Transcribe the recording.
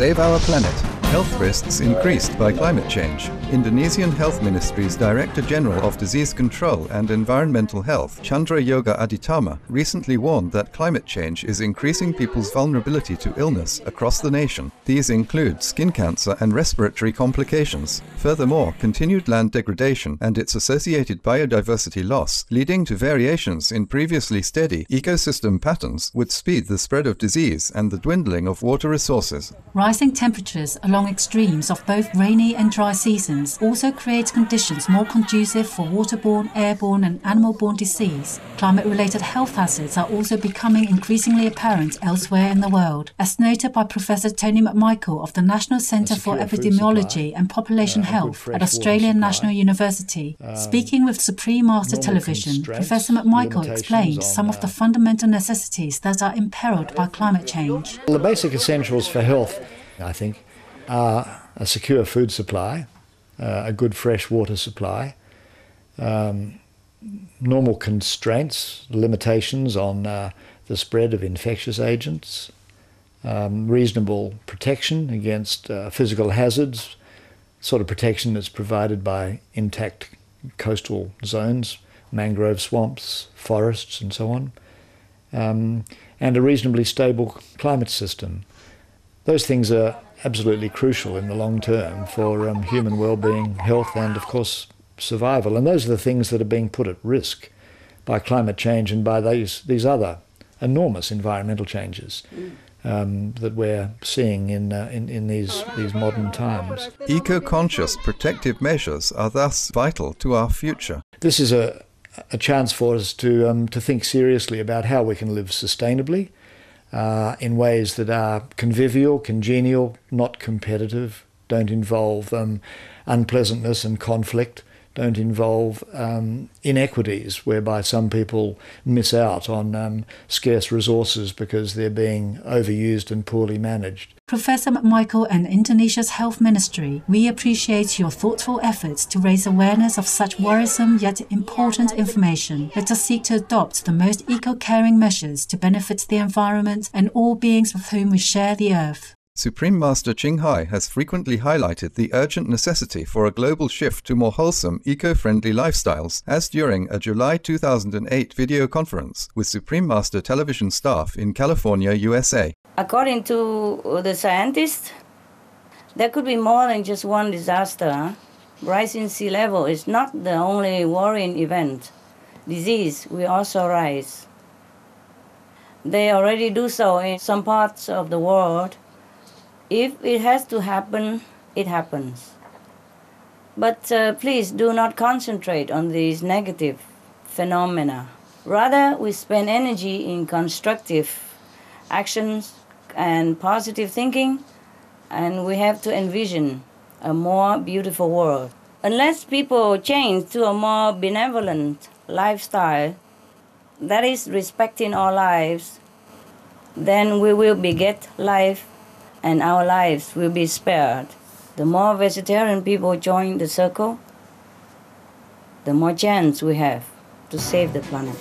Save our planet. Health risks increased by climate change. Indonesian Health Ministry's Director General of Disease Control and Environmental Health, Tjandra Yoga Aditama, recently warned that climate change is increasing people's vulnerability to illness across the nation. These include skin cancer and respiratory complications. Furthermore, continued land degradation and its associated biodiversity loss, leading to variations in previously steady ecosystem patterns, would speed the spread of disease and the dwindling of water resources. Rising temperatures along extremes of both rainy and dry seasons also create conditions more conducive for waterborne, airborne and animal-borne disease. Climate-related health hazards are also becoming increasingly apparent elsewhere in the world, as noted by Professor Tony McMichael of the National Centre for Epidemiology and Population Health at Australian National University. Speaking with Supreme Master Television, Professor McMichael explained some of the fundamental necessities that are imperilled by climate change. Well, the basic essentials for health, I think, are a secure food supply, a good fresh water supply, normal constraints, limitations on the spread of infectious agents, reasonable protection against physical hazards, sort of protection that's provided by intact coastal zones, mangrove swamps, forests and so on, and a reasonably stable climate system. Those things are absolutely crucial in the long term for human well-being, health and, of course, survival. And those are the things that are being put at risk by climate change and by these other enormous environmental changes that we're seeing in these modern times. Eco-conscious protective measures are thus vital to our future. This is a chance for us to think seriously about how we can live sustainably, in ways that are convivial, congenial, not competitive, don't involve unpleasantness and conflict, don't involve inequities whereby some people miss out on scarce resources because they're being overused and poorly managed. Professor McMichael and Indonesia's Health Ministry, we appreciate your thoughtful efforts to raise awareness of such worrisome yet important information. Let us seek to adopt the most eco-caring measures to benefit the environment and all beings with whom we share the earth. Supreme Master Ching Hai has frequently highlighted the urgent necessity for a global shift to more wholesome, eco-friendly lifestyles, as during a July 2008 video conference with Supreme Master television staff in California, USA. According to the scientists, there could be more than just one disaster. Rising sea level is not the only worrying event. Disease will also rise. They already do so in some parts of the world. If it has to happen, it happens. But please do not concentrate on these negative phenomena. Rather, we spend energy in constructive actions and positive thinking, and we have to envision a more beautiful world. Unless people change to a more benevolent lifestyle, that is respecting our lives, then we will beget life and our lives will be spared. The more vegetarian people join the circle, the more chance we have to save the planet.